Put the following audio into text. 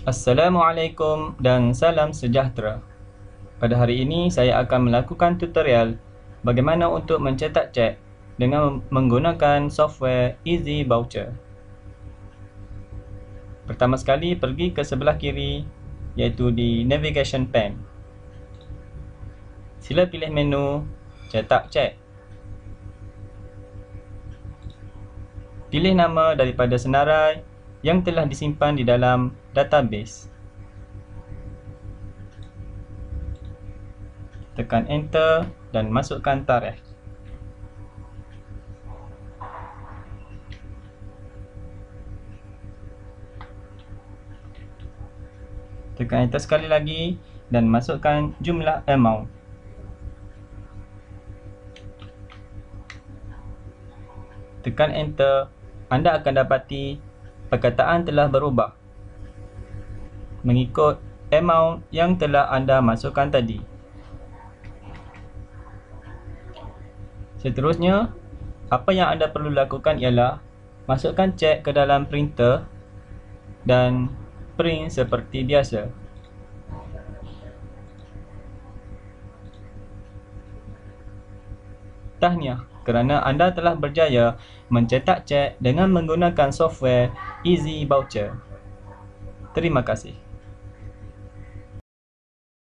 Assalamualaikum dan salam sejahtera. Pada hari ini saya akan melakukan tutorial bagaimana untuk mencetak cek dengan menggunakan software Easy Voucher. Pertama sekali pergi ke sebelah kiri iaitu di navigation pane. Sila pilih menu cetak cek. Pilih nama daripada senarai yang telah disimpan di dalam database. Tekan enter dan masukkan tarikh. Tekan enter sekali lagi dan masukkan jumlah amount. Tekan enter, anda akan dapati perkataan telah berubah mengikut amount yang telah anda masukkan tadi. Seterusnya, apa yang anda perlu lakukan ialah masukkan cek ke dalam printer dan print seperti biasa. Tahniah kerana anda telah berjaya mencetak cek dengan menggunakan software Easy Voucher. Terima kasih.